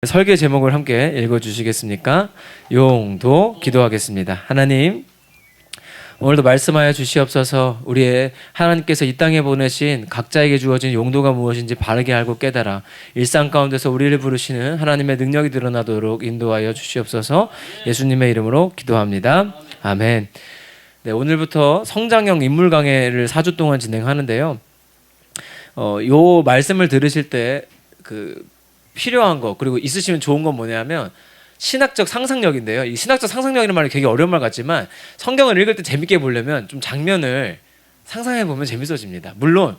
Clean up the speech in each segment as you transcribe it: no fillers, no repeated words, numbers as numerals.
설교 제목을 함께 읽어주시겠습니까? 용도 기도하겠습니다. 하나님, 오늘도 말씀하여 주시옵소서. 우리의 하나님께서 이 땅에 보내신 각자에게 주어진 용도가 무엇인지 바르게 알고 깨달아 일상 가운데서 우리를 부르시는 하나님의 능력이 드러나도록 인도하여 주시옵소서. 예수님의 이름으로 기도합니다. 아멘. 네, 오늘부터 성장형 인물 강해를 4주 동안 진행하는데요. 요 말씀을 들으실 때 필요한 거, 그리고 있으시면 좋은 건 뭐냐면 신학적 상상력인데요. 이 신학적 상상력이라는 말이 되게 어려운 말 같지만 성경을 읽을 때 재밌게 보려면 좀 장면을 상상해 보면 재밌어집니다. 물론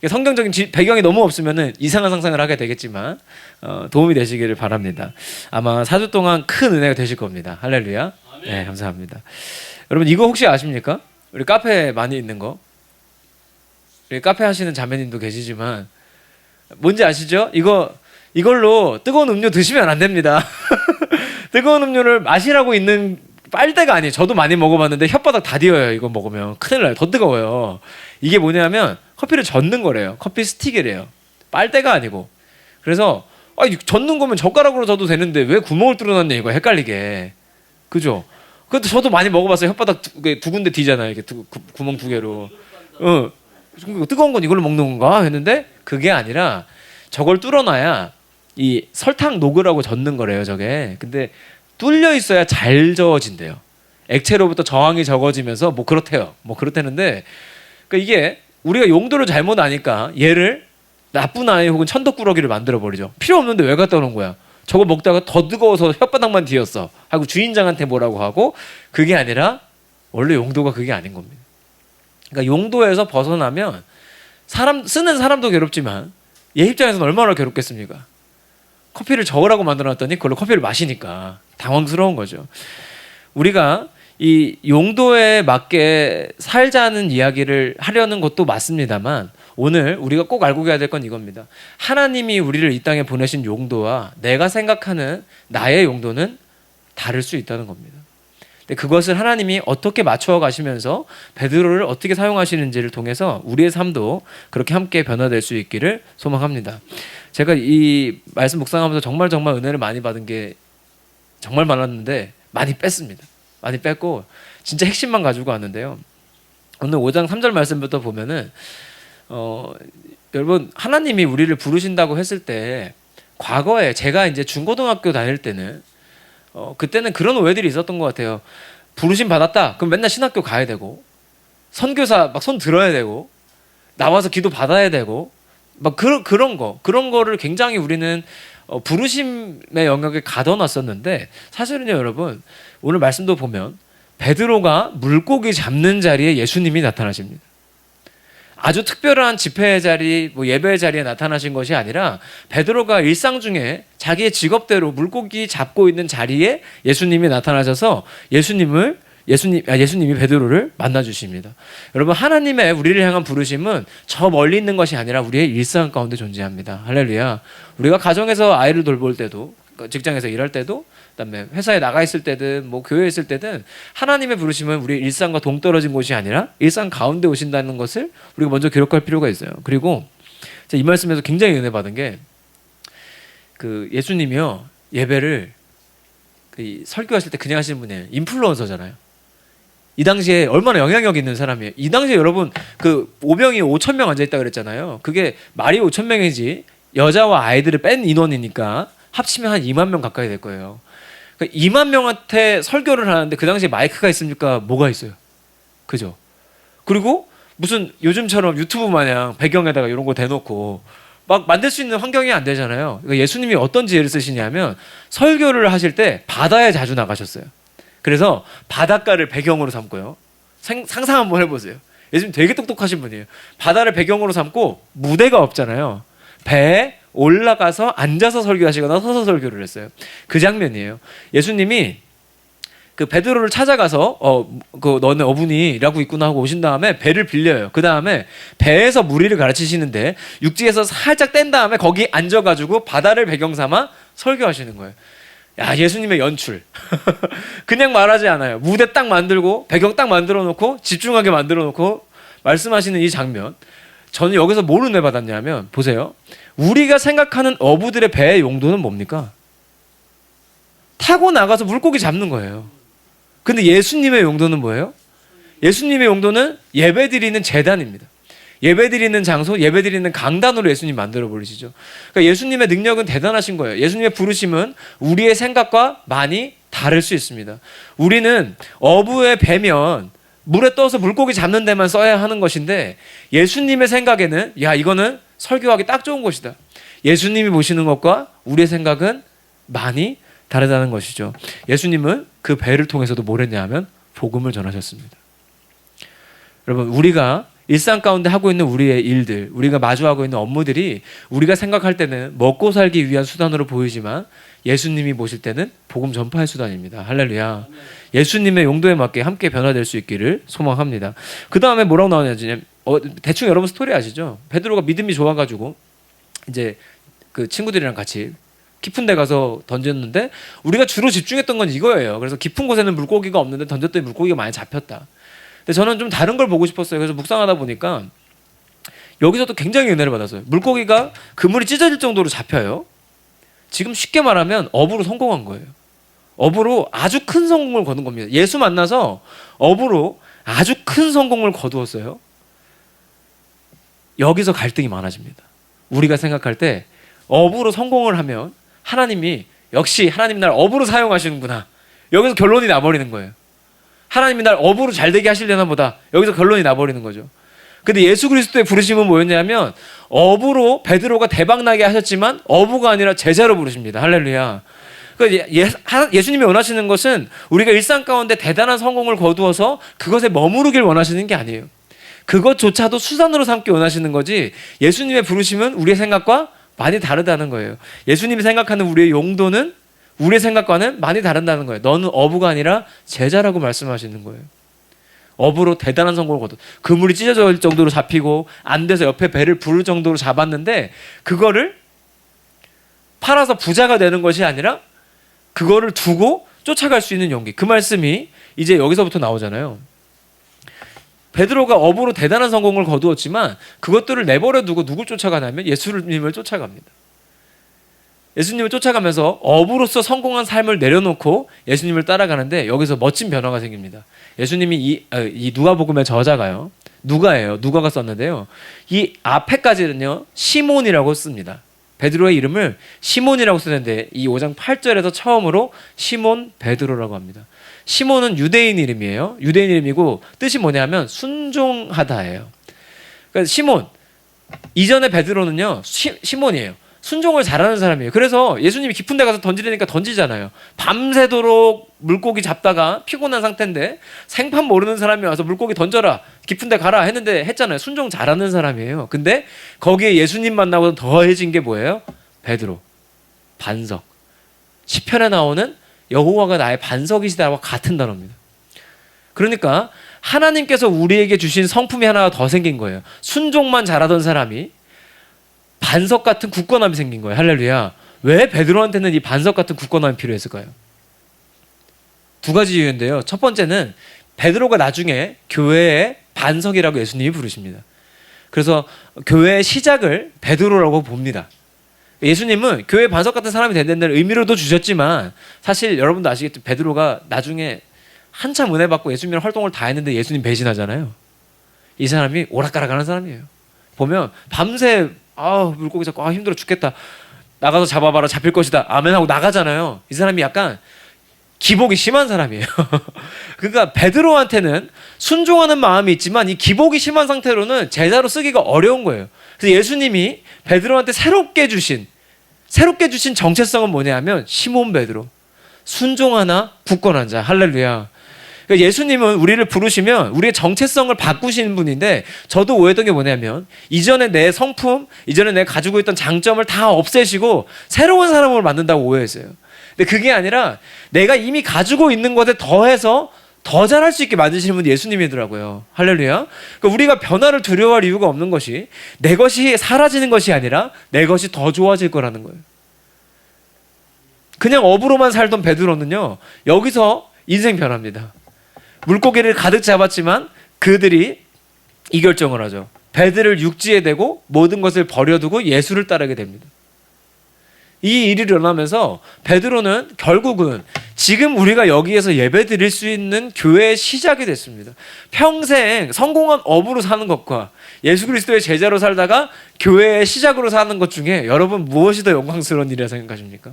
성경적인 배경이 너무 없으면 이상한 상상을 하게 되겠지만 도움이 되시기를 바랍니다. 아마 4주 동안 큰 은혜가 되실 겁니다. 할렐루야. 네, 감사합니다. 여러분, 이거 혹시 아십니까? 우리 카페에 많이 있는 거. 우리 카페 하시는 자매님도 계시지만 뭔지 아시죠? 이걸로 뜨거운 음료 드시면 안 됩니다. 뜨거운 음료를 마시라고 있는 빨대가 아니에요. 저도 많이 먹어봤는데 혓바닥 다 뒤어요. 이거 먹으면 큰일 나요. 더 뜨거워요. 이게 뭐냐면 커피를 젓는 거래요. 커피 스틱이래요. 빨대가 아니고. 그래서 젓는 거면 젓가락으로 젓도 되는데 왜 구멍을 뚫어놨냐, 이거 헷갈리게. 그죠? 그것도 저도 많이 먹어봤어요. 혓바닥 두 군데 뒤잖아요. 이렇게 구멍 두 개로. 뜨거운 건 이걸로 먹는 건가 했는데 그게 아니라 저걸 뚫어놔야 이 설탕 녹으라고 젓는 거래요, 저게. 근데 뚫려 있어야 잘 저어진대요. 액체로부터 저항이 적어지면서 그렇대요. 그렇다는데, 그러니까 이게 우리가 용도를 잘못 아니까 얘를 나쁜 아이 혹은 천덕꾸러기를 만들어 버리죠. 필요 없는데 왜 갖다 놓은 거야? 저거 먹다가 더 뜨거워서 혓바닥만 뒤었어 하고 주인장한테 뭐라고 하고, 그게 아니라 원래 용도가 그게 아닌 겁니다. 그러니까 용도에서 벗어나면 쓰는 사람도 괴롭지만 얘 입장에서는 얼마나 괴롭겠습니까? 커피를 저으라고 만들어놨더니 그걸로 커피를 마시니까 당황스러운 거죠. 우리가 이 용도에 맞게 살자는 이야기를 하려는 것도 맞습니다만, 오늘 우리가 꼭 알고 가야 될 건 이겁니다. 하나님이 우리를 이 땅에 보내신 용도와 내가 생각하는 나의 용도는 다를 수 있다는 겁니다. 근데 그것을 하나님이 어떻게 맞춰 가시면서 베드로를 어떻게 사용하시는지를 통해서 우리의 삶도 그렇게 함께 변화될 수 있기를 소망합니다. 제가 이 말씀 묵상하면서 정말 은혜를 많이 받은 게 정말 많았는데 많이 뺐습니다. 많이 뺐고 진짜 핵심만 가지고 왔는데요. 오늘 5장 3절 말씀부터 보면은 여러분, 하나님이 우리를 부르신다고 했을 때 과거에 제가 이제 중고등학교 다닐 때는 그때는 그런 오해들이 있었던 것 같아요. 부르심 받았다. 그럼 맨날 신학교 가야 되고, 선교사 막 손 들어야 되고, 나와서 기도 받아야 되고, 그런 거를 굉장히 우리는 부르심의 영역에 가둬놨었는데, 사실은요, 여러분, 오늘 말씀도 보면 베드로가 물고기 잡는 자리에 예수님이 나타나십니다. 아주 특별한 집회의 자리, 예배의 자리에 나타나신 것이 아니라 베드로가 일상 중에 자기의 직업대로 물고기 잡고 있는 자리에 예수님이 나타나셔서 예수님이 베드로를 만나 주십니다. 여러분, 하나님의 우리를 향한 부르심은 저 멀리 있는 것이 아니라 우리의 일상 가운데 존재합니다. 할렐루야. 우리가 가정에서 아이를 돌볼 때도, 직장에서 일할 때도, 그다음에 회사에 나가 있을 때든 교회에 있을 때든 하나님의 부르심은 우리 일상과 동떨어진 곳이 아니라 일상 가운데 오신다는 것을 우리가 먼저 기록할 필요가 있어요. 그리고 이 말씀에서 굉장히 은혜 받은 게 예수님이요, 예배를 설교하실 때 그냥 하시는 분이에요. 인플루언서잖아요. 이 당시에 얼마나 영향력 있는 사람이에요. 이 당시에 여러분 오병이 5,000명 앉아있다 그랬잖아요. 그게 말이 5,000명이지 여자와 아이들을 뺀 인원이니까 합치면 한 2만 명 가까이 될 거예요. 그러니까 2만 명한테 설교를 하는데 그 당시에 마이크가 있습니까? 뭐가 있어요? 그죠? 그리고 무슨 요즘처럼 유튜브 마냥 배경에다가 이런 거 대놓고 막 만들 수 있는 환경이 안 되잖아요. 그러니까 예수님이 어떤 지혜를 쓰시냐면 설교를 하실 때 바다에 자주 나가셨어요. 그래서 바닷가를 배경으로 삼고요. 상상 한번 해보세요. 예수님 되게 똑똑하신 분이에요. 바다를 배경으로 삼고 무대가 없잖아요. 배에 올라가서 앉아서 설교하시거나 서서 설교를 했어요. 그 장면이에요. 예수님이 베드로를 찾아가서 너네 어분이라고 있구나 하고 오신 다음에 배를 빌려요. 그 다음에 배에서 무리를 가르치시는데 육지에서 살짝 뗀 다음에 거기 앉아가지고 바다를 배경 삼아 설교하시는 거예요. 야, 예수님의 연출. 그냥 말하지 않아요. 무대 딱 만들고 배경 딱 만들어 놓고 집중하게 만들어 놓고 말씀하시는 이 장면, 저는 여기서 뭘 은혜 받았냐면, 보세요. 우리가 생각하는 어부들의 배의 용도는 뭡니까? 타고 나가서 물고기 잡는 거예요. 근데 예수님의 용도는 뭐예요? 예수님의 용도는 예배드리는 제단입니다. 예배드리는 장소, 예배드리는 강단으로 예수님 만들어 버리시죠. 그러니까 예수님의 능력은 대단하신 거예요. 예수님의 부르심은 우리의 생각과 많이 다를 수 있습니다. 우리는 어부에 배면 물에 떠서 물고기 잡는 데만 써야 하는 것인데, 예수님의 생각에는 야, 이거는 설교하기 딱 좋은 것이다. 예수님이 보시는 것과 우리의 생각은 많이 다르다는 것이죠. 예수님은 그 배를 통해서도 뭘 했냐 하면 복음을 전하셨습니다. 여러분, 우리가 일상 가운데 하고 있는 우리의 일들, 우리가 마주하고 있는 업무들이 우리가 생각할 때는 먹고 살기 위한 수단으로 보이지만 예수님이 보실 때는 복음 전파의 수단입니다. 할렐루야. 예수님의 용도에 맞게 함께 변화될 수 있기를 소망합니다. 그 다음에 뭐라고 나오냐면 대충 여러분 스토리 아시죠? 베드로가 믿음이 좋아가지고 이제 그 친구들이랑 같이 깊은 데 가서 던졌는데, 우리가 주로 집중했던 건 이거예요. 그래서 깊은 곳에는 물고기가 없는데 던졌더니 물고기가 많이 잡혔다. 근데 저는 좀 다른 걸 보고 싶었어요. 그래서 묵상하다 보니까 여기서도 굉장히 은혜를 받았어요. 물고기가 그물이 찢어질 정도로 잡혀요. 지금 쉽게 말하면 어부로 성공한 거예요. 어부로 아주 큰 성공을 거둔 겁니다. 예수 만나서 어부로 아주 큰 성공을 거두었어요. 여기서 갈등이 많아집니다. 우리가 생각할 때 어부로 성공을 하면 하나님이 역시 하나님 날 어부로 사용하시는구나. 여기서 결론이 나버리는 거예요. 하나님이 날 어부로 잘되게 하시려나 보다. 여기서 결론이 나버리는 거죠. 근데 예수 그리스도의 부르심은 뭐였냐면, 어부로 베드로가 대박나게 하셨지만 어부가 아니라 제자로 부르십니다. 할렐루야. 그러니까 예수님이 원하시는 것은 우리가 일상 가운데 대단한 성공을 거두어서 그것에 머무르길 원하시는 게 아니에요. 그것조차도 수단으로 삼기 원하시는 거지, 예수님의 부르심은 우리의 생각과 많이 다르다는 거예요. 예수님이 생각하는 우리의 용도는 우리의 생각과는 많이 다른다는 거예요. 너는 어부가 아니라 제자라고 말씀하시는 거예요. 어부로 대단한 성공을 거둬. 그물이 찢어질 정도로 잡히고 안 돼서 옆에 배를 부를 정도로 잡았는데, 그거를 팔아서 부자가 되는 것이 아니라 그거를 두고 쫓아갈 수 있는 용기. 그 말씀이 이제 여기서부터 나오잖아요. 베드로가 어부로 대단한 성공을 거두었지만 그것들을 내버려 두고 누굴 쫓아가냐면 예수님을 쫓아갑니다. 예수님을 쫓아가면서 어부로서 성공한 삶을 내려놓고 예수님을 따라가는데, 여기서 멋진 변화가 생깁니다. 예수님이 이 누가복음의 저자가요, 누가예요. 누가가 썼는데요, 이 앞에까지는요 시몬이라고 씁니다. 베드로의 이름을 시몬이라고 쓰는데 이 5장 8절에서 처음으로 시몬 베드로라고 합니다. 시몬은 유대인 이름이에요. 유대인 이름이고 뜻이 뭐냐면 순종하다예요. 그러니까 시몬, 이전에 베드로는요 시몬이에요. 순종을 잘하는 사람이에요. 그래서 예수님이 깊은 데 가서 던지려니까 던지잖아요. 밤새도록 물고기 잡다가 피곤한 상태인데 생판 모르는 사람이 와서 물고기 던져라, 깊은 데 가라 했는데 했잖아요. 순종 잘하는 사람이에요. 근데 거기에 예수님 만나고 더해진 게 뭐예요? 베드로, 반석. 시편에 나오는 여호와가 나의 반석이시다와 같은 단어입니다. 그러니까 하나님께서 우리에게 주신 성품이 하나가 더 생긴 거예요. 순종만 잘하던 사람이 반석 같은 굳건함이 생긴 거예요. 할렐루야. 왜 베드로한테는 이 반석 같은 굳건함이 필요했을까요? 두 가지 이유인데요. 첫 번째는 베드로가 나중에 교회의 반석이라고 예수님이 부르십니다. 그래서 교회의 시작을 베드로라고 봅니다. 예수님은 교회의 반석 같은 사람이 된다는 의미로도 주셨지만, 사실 여러분도 아시겠지만 베드로가 나중에 한참 은혜 받고 예수님이랑 활동을 다 했는데 예수님 배신하잖아요. 이 사람이 오락가락하는 사람이에요. 보면 밤새 물고기 잡고 힘들어 죽겠다, 나가서 잡아봐라, 잡힐 것이다, 아멘 하고 나가잖아요. 이 사람이 약간 기복이 심한 사람이에요. 그러니까 베드로한테는 순종하는 마음이 있지만 이 기복이 심한 상태로는 제자로 쓰기가 어려운 거예요. 그래서 예수님이 베드로한테 새롭게 주신 정체성은 뭐냐면 시몬 베드로, 순종하나 굳건한 자. 할렐루야. 그러니까 예수님은 우리를 부르시면 우리의 정체성을 바꾸시는 분인데, 저도 오해했던 게 뭐냐면 이전에 내 성품, 이전에 내가 가지고 있던 장점을 다 없애시고 새로운 사람을 만든다고 오해했어요. 근데 그게 아니라 내가 이미 가지고 있는 것에 더해서 더 잘할 수 있게 만드시는 분이 예수님이더라고요. 할렐루야. 그러니까 우리가 변화를 두려워할 이유가 없는 것이 내 것이 사라지는 것이 아니라 내 것이 더 좋아질 거라는 거예요. 그냥 업으로만 살던 베드로는요, 여기서 인생 변합니다. 물고기를 가득 잡았지만 그들이 이 결정을 하죠. 배들을 육지에 대고 모든 것을 버려두고 예수를 따르게 됩니다. 이 일이 일어나면서 베드로는 결국은 지금 우리가 여기에서 예배 드릴 수 있는 교회의 시작이 됐습니다. 평생 성공한 업으로 사는 것과 예수 그리스도의 제자로 살다가 교회의 시작으로 사는 것 중에 여러분 무엇이 더 영광스러운 일이라 생각하십니까?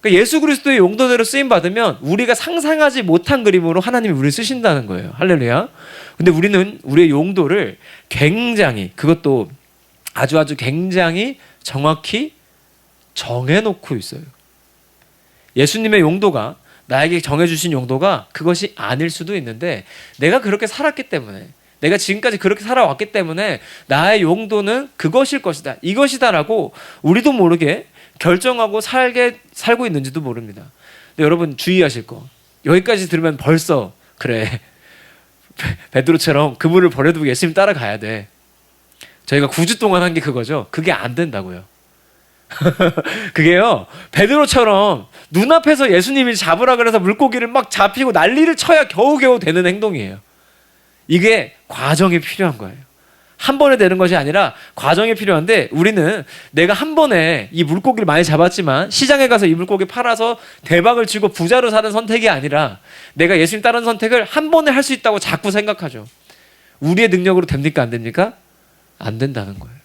그러니까 예수 그리스도의 용도대로 쓰임 받으면 우리가 상상하지 못한 그림으로 하나님이 우리를 쓰신다는 거예요. 할렐루야. 근데 우리는 우리의 용도를 굉장히, 그것도 아주 굉장히 정확히 정해놓고 있어요. 예수님의 용도가, 나에게 정해주신 용도가 그것이 아닐 수도 있는데, 내가 그렇게 살았기 때문에, 내가 지금까지 그렇게 살아왔기 때문에 나의 용도는 그것일 것이다, 이것이다라고 우리도 모르게 결정하고 살고 있는지도 모릅니다. 근데 여러분 주의하실 거, 여기까지 들으면 벌써 그래, 베드로처럼 그물을 버려두고 예수님 따라가야 돼. 저희가 9주 동안 한 게 그거죠. 그게 안 된다고요. 그게요, 베드로처럼 눈앞에서 예수님이 잡으라 그래서 물고기를 막 잡히고 난리를 쳐야 겨우겨우 되는 행동이에요. 이게 과정이 필요한 거예요. 한 번에 되는 것이 아니라 과정이 필요한데, 우리는 내가 한 번에 이 물고기를 많이 잡았지만 시장에 가서 이 물고기 팔아서 대박을 치고 부자로 사는 선택이 아니라, 내가 예수님 따르는 선택을 한 번에 할 수 있다고 자꾸 생각하죠. 우리의 능력으로 됩니까? 안 됩니까? 안 된다는 거예요.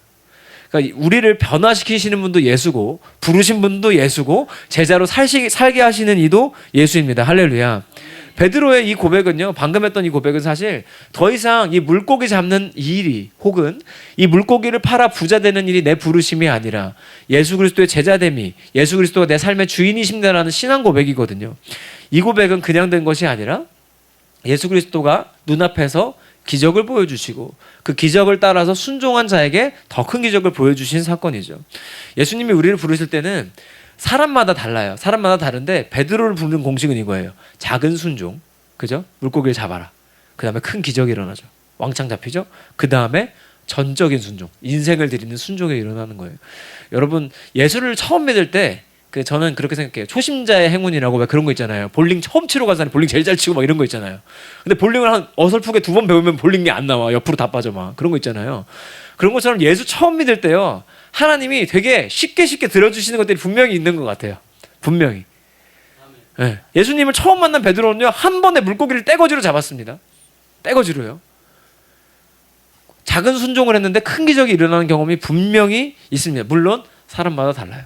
그러니까 우리를 변화시키시는 분도 예수고, 부르신 분도 예수고, 제자로 살게 하시는 이도 예수입니다. 할렐루야. 베드로의 이 고백은요, 방금 했던 이 고백은 사실 더 이상 이 물고기 잡는 일이, 혹은 이 물고기를 팔아 부자 되는 일이 내 부르심이 아니라 예수 그리스도의 제자됨이, 예수 그리스도가 내 삶의 주인이십니다라는 신앙 고백이거든요. 이 고백은 그냥 된 것이 아니라 예수 그리스도가 눈앞에서 기적을 보여주시고 그 기적을 따라서 순종한 자에게 더 큰 기적을 보여주신 사건이죠. 예수님이 우리를 부르실 때는 사람마다 달라요. 사람마다 다른데 베드로를 부르는 공식은 이거예요. 작은 순종, 그죠? 물고기를 잡아라. 그 다음에 큰 기적이 일어나죠. 왕창 잡히죠. 그 다음에 전적인 순종, 인생을 드리는 순종이 일어나는 거예요. 여러분, 예수를 처음 믿을 때 저는 그렇게 생각해요. 초심자의 행운이라고 왜 그런 거 있잖아요. 볼링 처음 치러 간 사람이 볼링 제일 잘 치고 막 이런 거 있잖아요. 근데 볼링을 한 어설프게 2번 배우면 볼링이 안 나와. 옆으로 다 빠져 막. 그런 거 있잖아요. 그런 것처럼 예수 처음 믿을 때요, 하나님이 되게 쉽게 들어주시는 것들이 분명히 있는 것 같아요. 분명히. 네. 예수님을 처음 만난 베드로는요, 한 번에 물고기를 떼거지로 잡았습니다. 떼거지로요. 작은 순종을 했는데 큰 기적이 일어나는 경험이 분명히 있습니다. 물론 사람마다 달라요.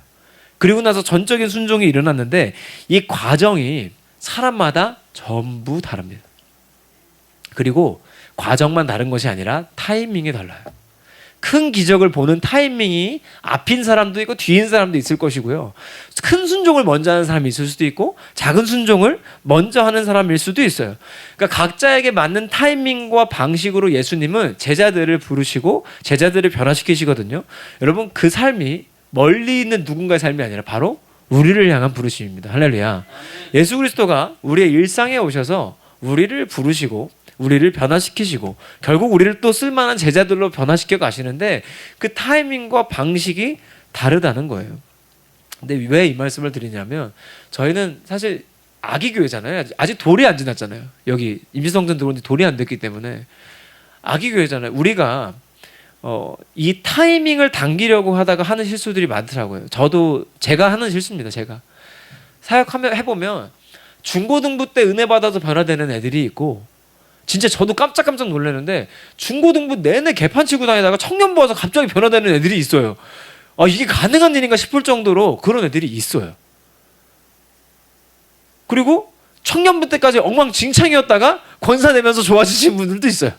그리고 나서 전적인 순종이 일어났는데 이 과정이 사람마다 전부 다릅니다. 그리고 과정만 다른 것이 아니라 타이밍이 달라요. 큰 기적을 보는 타이밍이 앞인 사람도 있고 뒤인 사람도 있을 것이고요. 큰 순종을 먼저 하는 사람이 있을 수도 있고 작은 순종을 먼저 하는 사람일 수도 있어요. 그러니까 각자에게 맞는 타이밍과 방식으로 예수님은 제자들을 부르시고 제자들을 변화시키시거든요. 여러분, 그 삶이 멀리 있는 누군가의 삶이 아니라 바로 우리를 향한 부르심입니다. 할렐루야. 예수 그리스도가 우리의 일상에 오셔서 우리를 부르시고 우리를 변화시키시고 결국 우리를 또 쓸만한 제자들로 변화시켜 가시는데 그 타이밍과 방식이 다르다는 거예요. 근데 왜 이 말씀을 드리냐면, 저희는 사실 아기 교회잖아요. 아직 돌이 안 지났잖아요. 여기 임시성전 들어온 지 돌이 안 됐기 때문에 아기 교회잖아요. 우리가 이 타이밍을 당기려고 하다가 하는 실수들이 많더라고요. 제가 하는 실수입니다. 제가 사역하면 해보면 중고등부 때 은혜 받아서 변화되는 애들이 있고, 진짜 저도 깜짝 놀라는데 중고등부 내내 개판 치고 다니다가 청년부 와서 갑자기 변화되는 애들이 있어요. 이게 가능한 일인가 싶을 정도로 그런 애들이 있어요. 그리고 청년부 때까지 엉망진창이었다가 권사 되면서 좋아지신 분들도 있어요.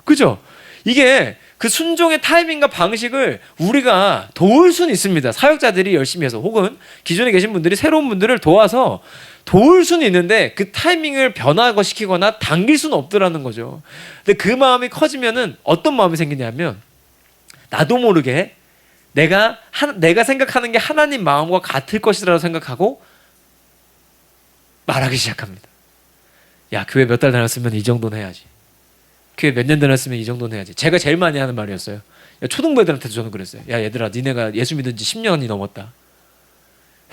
그죠? 이게 그 순종의 타이밍과 방식을 우리가 도울 수는 있습니다. 사역자들이 열심히 해서, 혹은 기존에 계신 분들이 새로운 분들을 도와서 도울 수는 있는데 그 타이밍을 변화시키거나 당길 수는 없더라는 거죠. 근데 그 마음이 커지면은 어떤 마음이 생기냐면, 나도 모르게 내가 생각하는 게 하나님 마음과 같을 것이라고 생각하고 말하기 시작합니다. 야, 교회 몇 달 다녔으면 이 정도는 해야지. 교회 몇 년 다녔으면 이 정도는 해야지. 제가 제일 많이 하는 말이었어요. 초등부 애들한테도 저는 그랬어요. 야, 얘들아, 니네가 예수 믿은 지 10년이 넘었다.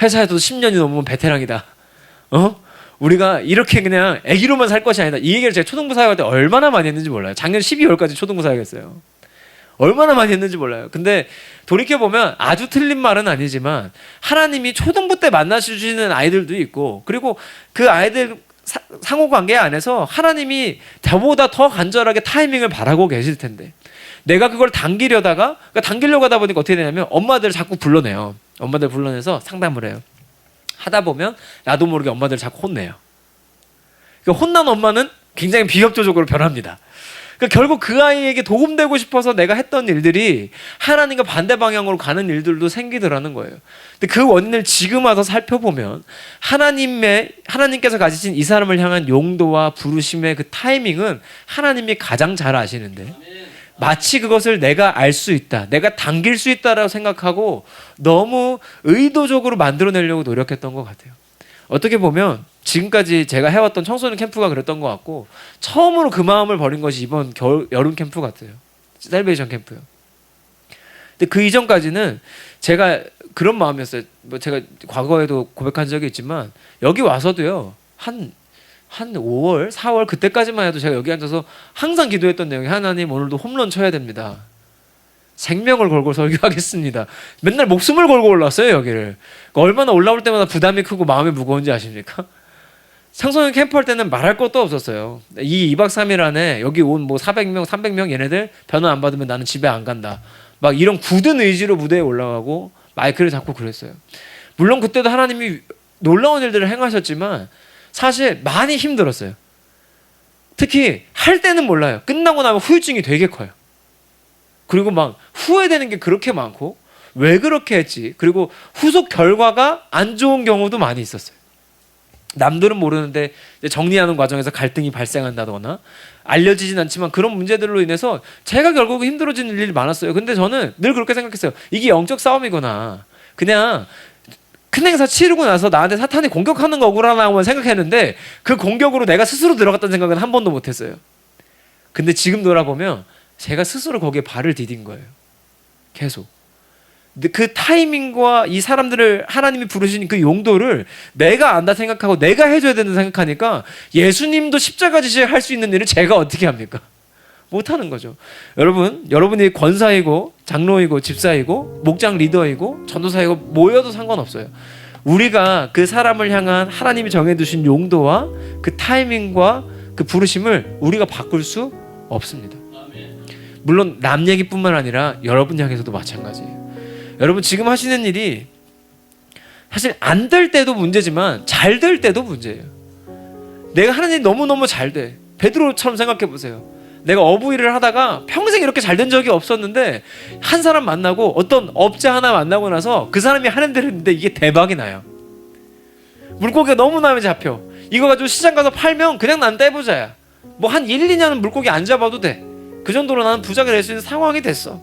회사에도 10년이 넘으면 베테랑이다. 우리가 이렇게 그냥 애기로만 살 것이 아니다. 이 얘기를 제가 초등부 사역할 때 얼마나 많이 했는지 몰라요. 작년 12월까지 초등부 사역했어요. 얼마나 많이 했는지 몰라요. 근데 돌이켜보면 아주 틀린 말은 아니지만 하나님이 초등부 때 만나주시는 아이들도 있고, 그리고 그 아이들 상호관계 안에서 하나님이 저보다 더 간절하게 타이밍을 바라고 계실 텐데, 내가 그걸 당기려고 하다 보니까 어떻게 되냐면 엄마들을 자꾸 불러내요. 엄마들 불러내서 상담을 해요. 하다 보면 나도 모르게 엄마들을 자꾸 혼내요. 그러니까 혼난 엄마는 굉장히 비협조적으로 변합니다. 그러니까 결국 그 아이에게 도움되고 싶어서 내가 했던 일들이 하나님과 반대 방향으로 가는 일들도 생기더라는 거예요. 근데 그 원인을 지금 와서 살펴보면 하나님께서 가지신 이 사람을 향한 용도와 부르심의 그 타이밍은 하나님이 가장 잘 아시는데, 마치 그것을 내가 알 수 있다, 내가 당길 수 있다라고 생각하고 너무 의도적으로 만들어내려고 노력했던 것 같아요. 어떻게 보면 지금까지 제가 해왔던 청소년 캠프가 그랬던 것 같고, 처음으로 그 마음을 버린 것이 이번 여름 캠프 같아요. 셀베이션 캠프요. 근데 그 이전까지는 제가 그런 마음이었어요. 뭐 제가 과거에도 고백한 적이 있지만 여기 와서도요, 한 5월, 4월 그때까지만 해도 제가 여기 앉아서 항상 기도했던 내용이, 하나님 오늘도 홈런 쳐야 됩니다. 생명을 걸고 설교하겠습니다. 맨날 목숨을 걸고 올라왔어요, 여기를. 그러니까 얼마나 올라올 때마다 부담이 크고 마음이 무거운지 아십니까? 청소년 캠프 할 때는 말할 것도 없었어요. 이 2박 3일 안에 여기 온 뭐 400명, 300명 얘네들 변화 안 받으면 나는 집에 안 간다. 막 이런 굳은 의지로 무대에 올라가고 마이크를 잡고 그랬어요. 물론 그때도 하나님이 놀라운 일들을 행하셨지만 사실 많이 힘들었어요. 특히 할 때는 몰라요. 끝나고 나면 후유증이 되게 커요. 그리고 막 후회되는 게 그렇게 많고, 왜 그렇게 했지? 그리고 후속 결과가 안 좋은 경우도 많이 있었어요. 남들은 모르는데 정리하는 과정에서 갈등이 발생한다거나, 알려지진 않지만 그런 문제들로 인해서 제가 결국 힘들어지는 일이 많았어요. 근데 저는 늘 그렇게 생각했어요. 이게 영적 싸움이구나. 그냥 큰 행사 치르고 나서 나한테 사탄이 공격하는 거구나라고만 생각했는데, 그 공격으로 내가 스스로 들어갔다는 생각은 한 번도 못했어요. 근데 지금 돌아보면 제가 스스로 거기에 발을 디딘 거예요. 계속. 근데 그 타이밍과 이 사람들을 하나님이 부르신 그 용도를 내가 안다 생각하고 내가 해줘야 된다 생각하니까, 예수님도 십자가 지시에 할 수 있는 일을 제가 어떻게 합니까? 못하는 거죠. 여러분이 권사이고 장로이고 집사이고 목장 리더이고 전도사이고 모여도 상관없어요. 우리가 그 사람을 향한 하나님이 정해두신 용도와 그 타이밍과 그 부르심을 우리가 바꿀 수 없습니다. 물론 남 얘기뿐만 아니라 여러분 향해서도 마찬가지예요. 여러분 지금 하시는 일이 사실 안 될 때도 문제지만 잘 될 때도 문제예요. 내가 하는 일이 너무너무 잘 돼. 베드로처럼 생각해 보세요. 내가 어부일을 하다가 평생 이렇게 잘 된 적이 없었는데, 한 사람 만나고 어떤 업자 하나 만나고 나서 그 사람이 하는 대로 했는데 이게 대박이 나요. 물고기가 너무 마음에 잡혀. 이거 가지고 시장 가서 팔면 그냥 난 떼부자야. 뭐 한 1, 2년은 물고기 안 잡아도 돼. 그 정도로 나는 부자가 될 수 있는 상황이 됐어.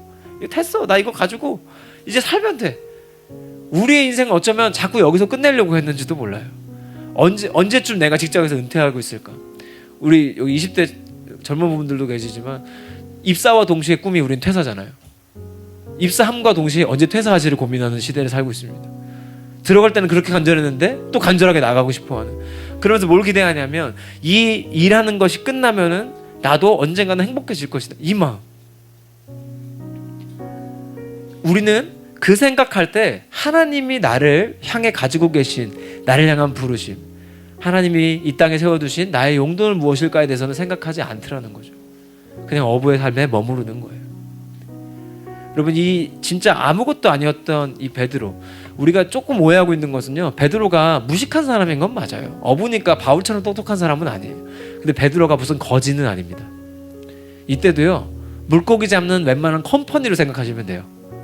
됐어. 나 이거 가지고 이제 살면 돼. 우리의 인생은 어쩌면 자꾸 여기서 끝내려고 했는지도 몰라요. 언제쯤 내가 직장에서 은퇴하고 있을까? 우리 여기 20대 젊은 분들도 계시지만 입사와 동시에 꿈이 우린 퇴사잖아요. 입사함과 동시에 언제 퇴사하지를 고민하는 시대를 살고 있습니다. 들어갈 때는 그렇게 간절했는데 또 간절하게 나가고 싶어하는. 그러면서 뭘 기대하냐면, 이 일하는 것이 끝나면은 나도 언젠가는 행복해질 것이다. 이 마음. 우리는 그 생각할 때 하나님이 나를 향해 가지고 계신, 나를 향한 부르심, 하나님이 이 땅에 세워두신 나의 용도는 무엇일까에 대해서는 생각하지 않더라는 거죠. 그냥 어부의 삶에 머무르는 거예요. 여러분, 이 진짜 아무것도 아니었던 이 베드로, 우리가 조금 오해하고 있는 것은요, 베드로가 무식한 사람인 건 맞아요. 어부니까 바울처럼 똑똑한 사람은 아니에요. 근데 베드로가 무슨 거지는 아닙니다. 이때도요, 물고기 잡는 웬만한 컴퍼니로 생각하시면 돼요.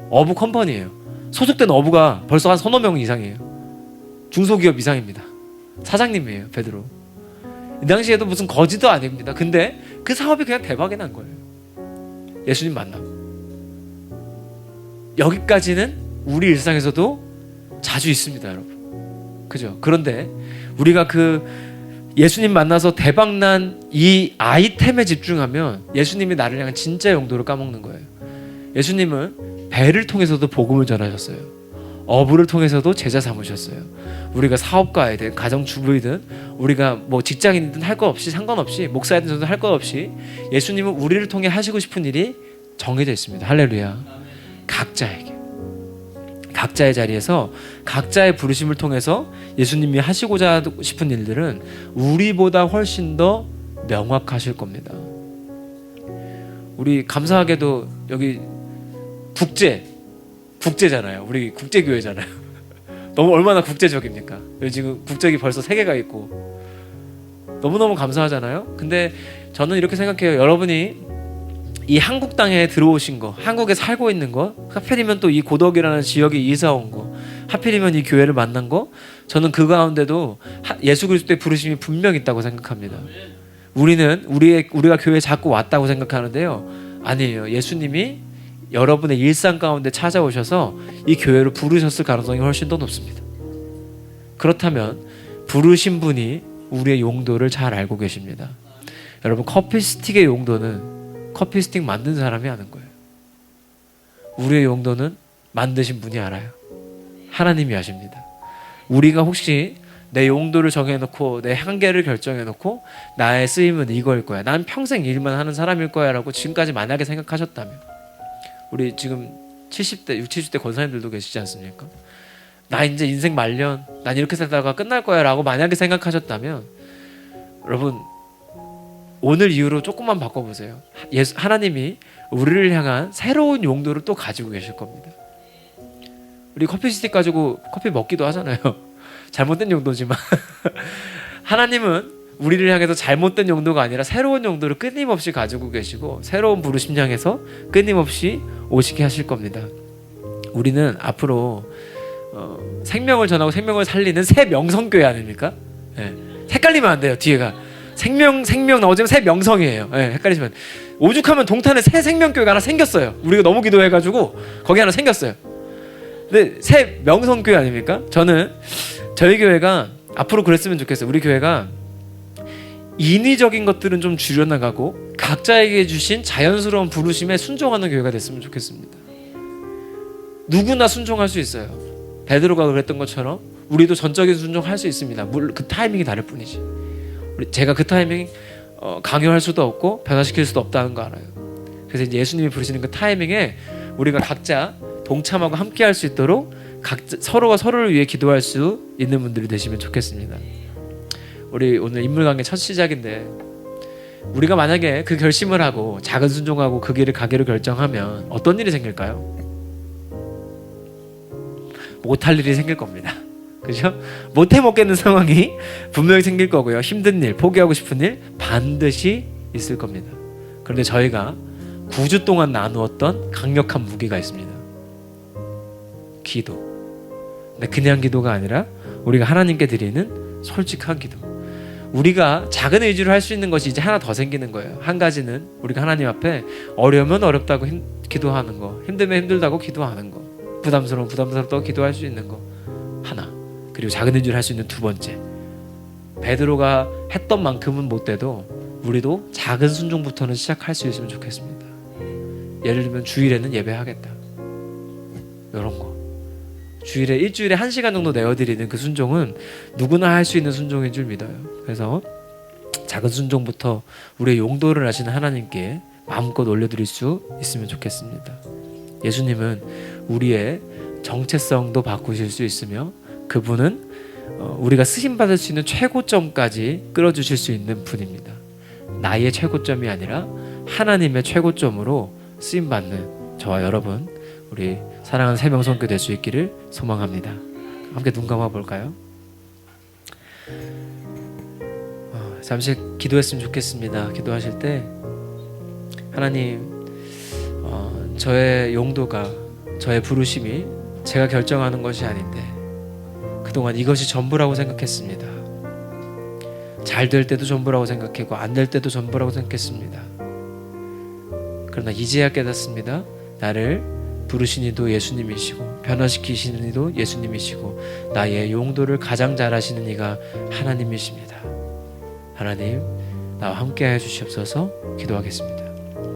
어부 컴퍼니예요. 소속된 어부가 벌써 한 서너 명 이상이에요. 중소기업 이상입니다. 사장님이에요, 베드로. 이 당시에도 무슨 거지도 아닙니다. 근데 그 사업이 그냥 대박이 난 거예요. 예수님 만남. 여기까지는 우리 일상에서도 자주 있습니다, 여러분. 그죠? 그런데 우리가 그 예수님 만나서 대박난 이 아이템에 집중하면 예수님이 나를 향한 진짜 용도를 까먹는 거예요. 예수님은 배를 통해서도 복음을 전하셨어요. 어부를 통해서도 제자 삼으셨어요. 우리가 사업가이든 가정주부이든 우리가 뭐 직장인이든 할 것 없이, 상관없이, 목사이든 할 것 없이 예수님은 우리를 통해 하시고 싶은 일이 정해져 있습니다. 할렐루야. 각자에게. 각자의 자리에서 각자의 부르심을 통해서 예수님이 하시고자 싶은 일들은 우리보다 훨씬 더 명확하실 겁니다. 우리 감사하게도 여기 국제잖아요. 우리 국제교회잖아요. 너무 얼마나 국제적입니까? 여기 지금 국적이 벌써 3개가 있고 너무너무 감사하잖아요. 근데 저는 이렇게 생각해요. 여러분이 이 한국 땅에 들어오신 거, 한국에 살고 있는 거, 하필이면 또 이 고덕이라는 지역에 이사 온 거, 하필이면 이 교회를 만난 거, 저는 그 가운데도 예수 그리스도의 부르심이 분명 있다고 생각합니다. 우리는 우리가 교회에 자꾸 왔다고 생각하는데요, 아니에요. 예수님이 여러분의 일상 가운데 찾아오셔서 이 교회로 부르셨을 가능성이 훨씬 더 높습니다. 그렇다면 부르신 분이 우리의 용도를 잘 알고 계십니다. 여러분, 커피 스틱의 용도는 커피 스틱 만든 사람이 아는 거예요. 우리의 용도는 만드신 분이 알아요. 하나님이 아십니다. 우리가 혹시 내 용도를 정해놓고 내 한계를 결정해놓고 나의 쓰임은 이거일 거야, 난 평생 일만 하는 사람일 거야 라고 지금까지 만약에 생각하셨다면, 우리 지금 70대, 60, 70대 권사님들도 계시지 않습니까? 나 이제 인생 말년, 난 이렇게 살다가 끝날 거야 라고 만약에 생각하셨다면, 여러분 오늘 이후로 조금만 바꿔보세요. 하나님이 우리를 향한 새로운 용도를 또 가지고 계실 겁니다. 우리 커피 스틱 가지고 커피 먹기도 하잖아요. 잘못된 용도지만 하나님은 우리를 향해서 잘못된 용도가 아니라 새로운 용도를 끊임없이 가지고 계시고 새로운 부르심 향해서 끊임없이 오시게 하실 겁니다. 우리는 앞으로 생명을 전하고 생명을 살리는 새 명성교회 아닙니까? 네. 헷갈리면 안 돼요. 뒤에가 생명 나오지만 새 명성이에요. 네, 헷갈리시면, 오죽하면 동탄에 새 생명교회가 하나 생겼어요. 우리가 너무 기도해가지고 거기 하나 생겼어요. 근데 새 명성교회 아닙니까? 저는 저희 교회가 앞으로 그랬으면 좋겠어요. 우리 교회가 인위적인 것들은 좀 줄여나가고 각자에게 주신 자연스러운 부르심에 순종하는 교회가 됐으면 좋겠습니다. 누구나 순종할 수 있어요. 베드로가 그랬던 것처럼 우리도 전적인 순종할 수 있습니다. 물론 그 타이밍이 다를 뿐이지. 제가 그 타이밍 강요할 수도 없고 변화시킬 수도 없다는 거 알아요. 그래서 이제 예수님이 부르시는 그 타이밍에 우리가 각자 동참하고 함께 할 수 있도록 서로가 서로를 위해 기도할 수 있는 분들이 되시면 좋겠습니다. 우리 오늘 인물관계 첫 시작인데, 우리가 만약에 그 결심을 하고 작은 순종하고 그 길을 가기로 결정하면 어떤 일이 생길까요? 못할 일이 생길 겁니다. 그죠? 못해 먹겠는 상황이 분명히 생길 거고요. 힘든 일, 포기하고 싶은 일 반드시 있을 겁니다. 그런데 저희가 9주 동안 나누었던 강력한 무기가 있습니다. 기도. 근데 그냥 기도가 아니라 우리가 하나님께 드리는 솔직한 기도. 우리가 작은 의지로 할 수 있는 것이 이제 하나 더 생기는 거예요. 한 가지는 우리가 하나님 앞에 어려우면 어렵다고 기도하는 거, 힘들면 힘들다고 기도하는 거, 부담스러우면 부담스럽다고 기도할 수 있는 거 하나. 그리고 작은 의지를 할 수 있는 두 번째, 베드로가 했던 만큼은 못 돼도 우리도 작은 순종부터는 시작할 수 있으면 좋겠습니다. 예를 들면 주일에는 예배하겠다, 이런 거. 주일에 일주일에 1시간 정도 내어드리는 그 순종은 누구나 할 수 있는 순종인 줄 믿어요. 그래서 작은 순종부터 우리의 용도를 아시는 하나님께 마음껏 올려드릴 수 있으면 좋겠습니다. 예수님은 우리의 정체성도 바꾸실 수 있으며 그분은 우리가 쓰임받을 수 있는 최고점까지 끌어주실 수 있는 분입니다. 나의 최고점이 아니라 하나님의 최고점으로 쓰임받는 저와 여러분, 우리 사랑하는 새명성교 될 수 있기를 소망합니다. 함께 눈 감아 볼까요? 잠시 기도했으면 좋겠습니다. 기도하실 때 하나님, 저의 용도가, 저의 부르심이 제가 결정하는 것이 아닌데 그동안 이것이 전부라고 생각했습니다. 잘 될 때도 전부라고 생각했고 안 될 때도 전부라고 생각했습니다. 그러나 이제야 깨닫습니다. 나를 부르신 이도 예수님이시고 변화시키시는 이도 예수님이시고 나의 용도를 가장 잘 아시는 이가 하나님이십니다. 하나님, 나와 함께 해 주시옵소서. 기도하겠습니다.